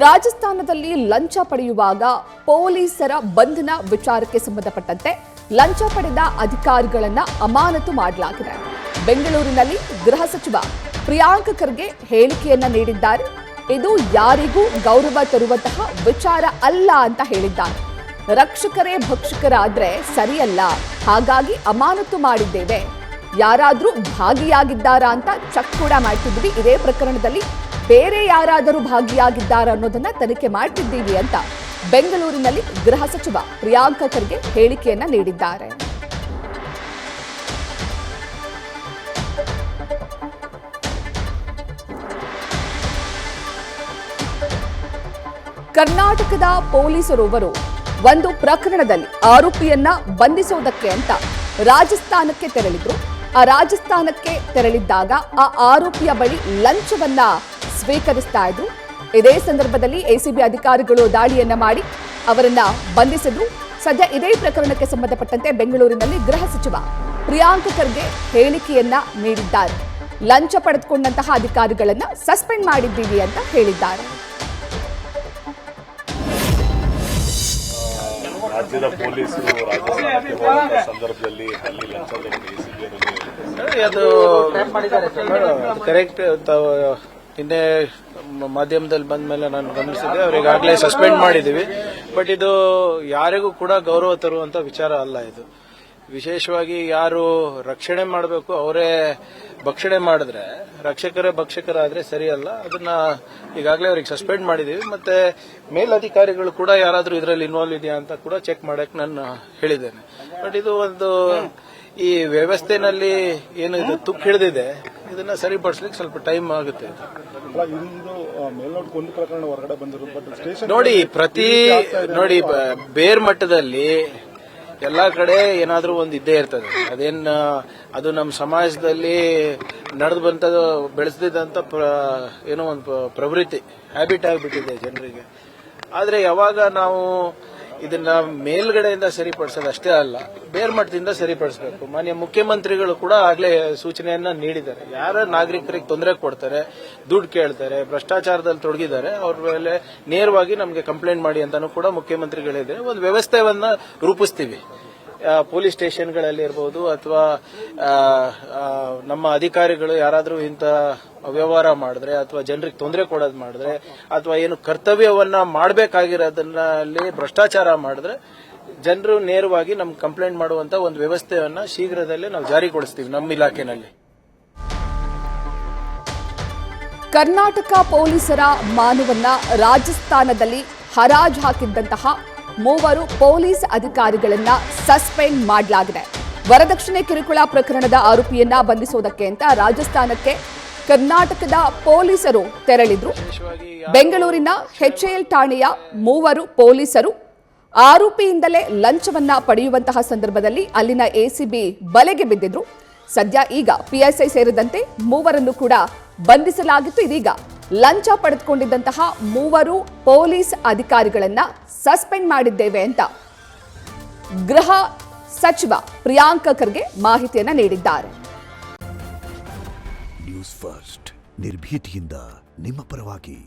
ರಾಜಸ್ಥಾನದಲ್ಲಿ ಲಂಚ ಪಡೆಯುವಾಗ ಪೊಲೀಸರ ಬಂಧನ ವಿಚಾರಕ್ಕೆ ಸಂಬಂಧಪಟ್ಟಂತೆ ಲಂಚ ಪಡೆದ ಅಧಿಕಾರಿಗಳನ್ನ ಅಮಾನತು ಮಾಡಲಾಗಿದೆ. ಬೆಂಗಳೂರಿನಲ್ಲಿ ಗೃಹ ಸಚಿವ ಪ್ರಿಯಾಂಕ್ ಖರ್ಗೆ ಹೇಳಿಕೆಯನ್ನ ನೀಡಿದ್ದಾರೆ. ಇದು ಯಾರಿಗೂ ಗೌರವ ತರುವಂತಹ ವಿಚಾರ ಅಲ್ಲ ಅಂತ ಹೇಳಿದ್ದಾರೆ. ರಕ್ಷಕರೇ ಭಕ್ಷಕರಾದ್ರೆ ಸರಿಯಲ್ಲ, ಹಾಗಾಗಿ ಅಮಾನತು ಮಾಡಿದ್ದೇವೆ. ಯಾರಾದ್ರೂ ಭಾಗಿಯಾಗಿದ್ದಾರಾ ಅಂತ ಚೆಕ್ ಕೂಡ ಮಾಡ್ತಿದ್ವಿ. ಇದೇ ಪ್ರಕರಣದಲ್ಲಿ ಬೇರೆ ಯಾರಾದರೂ ಭಾಗಿಯಾಗಿದ್ದಾರಾ ಅನ್ನೋದನ್ನ ತನಿಖೆ ಮಾಡ್ತಿದ್ದೀವಿ ಅಂತ ಬೆಂಗಳೂರಿನಲ್ಲಿ ಗೃಹ ಸಚಿವ ಪ್ರಿಯಾಂಕ್ ಖರ್ಗೆ ಹೇಳಿಕೆಯನ್ನ ನೀಡಿದ್ದಾರೆ. ಕರ್ನಾಟಕದ ಪೊಲೀಸರೊಬ್ಬರು ಒಂದು ಪ್ರಕರಣದಲ್ಲಿ ಆರೋಪಿಯನ್ನ ಬಂಧಿಸೋದಕ್ಕೆ ಅಂತ ರಾಜಸ್ಥಾನಕ್ಕೆ ತೆರಳಿದ್ರು. ಆ ರಾಜಸ್ಥಾನಕ್ಕೆ ತೆರಳಿದ್ದಾಗ ಆ ಆರೋಪಿಯ ಬಳಿ ಲಂಚವನ್ನ ಸ್ವೀಕರಿಸ್ತಾ ಇದ್ರು. ಇದೇ ಸಂದರ್ಭದಲ್ಲಿ ಎಸಿಬಿ ಅಧಿಕಾರಿಗಳು ದಾಳಿಯನ್ನ ಮಾಡಿ ಅವರನ್ನ ಬಂಧಿಸಿದ್ರು. ಸದ್ಯ ಇದೇ ಪ್ರಕರಣಕ್ಕೆ ಸಂಬಂಧಪಟ್ಟಂತೆ ಬೆಂಗಳೂರಿನಲ್ಲಿ ಗೃಹ ಸಚಿವ ಪ್ರಿಯಾಂಕ್ ಖರ್ಗೆ ಹೇಳಿಕೆಯನ್ನ ನೀಡಿದ್ದಾರೆ. ಲಂಚ ಪಡೆದುಕೊಂಡಂತಹ ಅಧಿಕಾರಿಗಳನ್ನ ಸಸ್ಪೆಂಡ್ ಮಾಡಿದ್ದೀವಿ ಅಂತ ಹೇಳಿದ್ದಾರೆ. ರಾಜ್ಯದ ಪೊಲೀಸರು ರಾಜಸ್ಥಾನಕ್ಕೆ ಹೋಗುವ ಸಂದರ್ಭದಲ್ಲಿ ಅಲ್ಲಿ ಅದು ಕರೆಕ್ಟ್. ನಿನ್ನೆ ಮಾಧ್ಯಮದಲ್ಲಿ ಬಂದ ಮೇಲೆ ನಾನು ಗಮನಿಸಿದ್ದೆ, ಅವರಿಗಾಗಲೇ ಸಸ್ಪೆಂಡ್ ಮಾಡಿದ್ದೀವಿ. ಬಟ್ ಇದು ಯಾರಿಗೂ ಕೂಡ ಗೌರವ ತರುವಂತ ವಿಚಾರ ಅಲ್ಲ. ಇದು ವಿಶೇಷವಾಗಿ ಯಾರು ರಕ್ಷಣೆ ಮಾಡಬೇಕು ಅವರೇ ಭಕ್ಷಣೆ ಮಾಡಿದ್ರೆ, ರಕ್ಷಕರೇ ಭಕ್ಷಕರಾದ್ರೆ ಸರಿಯಲ್ಲ. ಅದನ್ನ ಈಗಾಗಲೇ ಅವ್ರಿಗೆ ಸಸ್ಪೆಂಡ್ ಮಾಡಿದೀವಿ. ಮತ್ತೆ ಮೇಲಧಿಕಾರಿಗಳು ಕೂಡ ಯಾರಾದ್ರೂ ಇದರಲ್ಲಿ ಇನ್ವಾಲ್ವ್ ಇದೆಯಾ ಅಂತ ಕೂಡ ಚೆಕ್ ಮಾಡಕ್ ನಾನು ಹೇಳಿದ್ದೇನೆ. ಬಟ್ ಇದು ಒಂದು ಈ ವ್ಯವಸ್ಥೆನಲ್ಲಿ ಏನು ಇದು ತುಕ್ಕು ಹಿಡಿದಿದೆ, ಇದನ್ನ ಸರಿಪಡಿಸ್ಲಿಕ್ಕೆ ಸ್ವಲ್ಪ ಟೈಮ್ ಆಗುತ್ತೆ. ನೋಡಿ ಬೇರ್ ಮಟ್ಟದಲ್ಲಿ ಎಲ್ಲಾ ಕಡೆ ಏನಾದ್ರೂ ಒಂದು ಇದ್ದೇ ಇರ್ತದೆ. ಅದು ನಮ್ಮ ಸಮಾಜದಲ್ಲಿ ನಡೆದು ಬಂತದ್ದು ಬೆಳೆಸದಿದ್ದಂತ ಏನೋ ಒಂದು ಪ್ರವೃತ್ತಿ, ಹ್ಯಾಬಿಟ್ ಆಗಿಬಿಟ್ಟಿದೆ ಜನರಿಗೆ. ಆದ್ರೆ ಯಾವಾಗ ನಾವು ಇದನ್ನ ಮೇಲ್ಗಡೆಯಿಂದ ಸರಿಪಡಿಸೋದು ಅಷ್ಟೇ ಅಲ್ಲ, ಬೇರ್ಮಟ್ಟದಿಂದ ಸರಿಪಡಿಸಬೇಕು. ಮಾನ್ಯ ಮುಖ್ಯಮಂತ್ರಿಗಳು ಕೂಡ ಆಗ್ಲೇ ಸೂಚನೆಯನ್ನ ನೀಡಿದ್ದಾರೆ. ಯಾರ ನಾಗರಿಕರಿಗೆ ತೊಂದರೆ ಕೊಡ್ತಾರೆ, ದುಡ್ಡು ಕೇಳ್ತಾರೆ, ಭ್ರಷ್ಟಾಚಾರದಲ್ಲಿ ತೊಡಗಿದ್ದಾರೆ, ಅವ್ರ ಮೇಲೆ ನೇರವಾಗಿ ನಮಗೆ ಕಂಪ್ಲೇಂಟ್ ಮಾಡಿ ಅಂತಾನು ಕೂಡ ಮುಖ್ಯಮಂತ್ರಿಗಳಿದ್ದಾರೆ. ಒಂದು ವ್ಯವಸ್ಥೆಯನ್ನ ರೂಪಿಸ್ತೀವಿ. ಪೊಲೀಸ್ ಸ್ಟೇಷನ್ಗಳಲ್ಲಿ ಇರಬಹುದು ಅಥವಾ ನಮ್ಮ ಅಧಿಕಾರಿಗಳು ಯಾರಾದರೂ ಇಂಥ ಅವ್ಯವಹಾರ ಮಾಡಿದ್ರೆ ಅಥವಾ ಜನರಿಗೆ ತೊಂದರೆ ಕೊಡೋದು ಮಾಡಿದ್ರೆ ಅಥವಾ ಏನು ಕರ್ತವ್ಯವನ್ನ ಮಾಡಬೇಕಾಗಿರೋದನ್ನಲ್ಲಿ ಭ್ರಷ್ಟಾಚಾರ ಮಾಡಿದ್ರೆ ಜನರು ನೇರವಾಗಿ ನಮ್ಗೆ ಕಂಪ್ಲೇಂಟ್ ಮಾಡುವಂತ ಒಂದು ವ್ಯವಸ್ಥೆಯನ್ನ ಶೀಘ್ರದಲ್ಲೇ ನಾವು ಜಾರಿಗೊಳಿಸ್ತೀವಿ ನಮ್ಮ ಇಲಾಖೆನಲ್ಲಿ. ಕರ್ನಾಟಕ ಪೊಲೀಸರ ಮಾನವನ್ನ ರಾಜಸ್ಥಾನದಲ್ಲಿ ಹರಾಜು ಹಾಕಿದ್ದಂತಹ 3 ಪೊಲೀಸ್ ಅಧಿಕಾರಿಗಳನ್ನ ಸಸ್ಪೆಂಡ್ ಮಾಡಲಾಗಿದೆ. ವರದಕ್ಷಿಣೆ ಕಿರುಕುಳ ಪ್ರಕರಣದ ಆರೋಪಿಯನ್ನ ಬಂಧಿಸೋದಕ್ಕೆ ಅಂತ ರಾಜಸ್ಥಾನಕ್ಕೆ ಕರ್ನಾಟಕದ ಪೊಲೀಸರು ತೆರಳಿದ್ರು. ಬೆಂಗಳೂರಿನ HAL ಠಾಣೆಯ 3 ಪೊಲೀಸರು ಆರೋಪಿಯಿಂದಲೇ ಲಂಚವನ್ನ ಪಡೆಯುವಂತಹ ಸಂದರ್ಭದಲ್ಲಿ ಅಲ್ಲಿನ ಎಸಿಬಿ ಬಲೆಗೆ ಬಿದ್ದಿದ್ರು. ಸದ್ಯ ಈಗ PSI ಸೇರಿದಂತೆ 3ರನ್ನು ಕೂಡ ಬಂಧಿಸಲಾಗಿತ್ತು. ಇದೀಗ ಲಂಚ ಪಡೆದುಕೊಂಡಿದ್ದಂತಹ 3 ಪೊಲೀಸ್ ಅಧಿಕಾರಿಗಳನ್ನ ಸಸ್ಪೆಂಡ್ ಮಾಡಿದ್ದೇವೆ ಅಂತ ಗೃಹ ಸಚಿವ ಪ್ರಿಯಾಂಕ್ ಖರ್ಗೆ ಮಾಹಿತಿಯನ್ನ ನೀಡಿದ್ದಾರೆ. ನ್ಯೂಸ್ ಫಸ್ಟ್ ನಿರ್ಭೀತಿಯಿಂದ ನಿಮ್ಮ ಪರವಾಗಿ.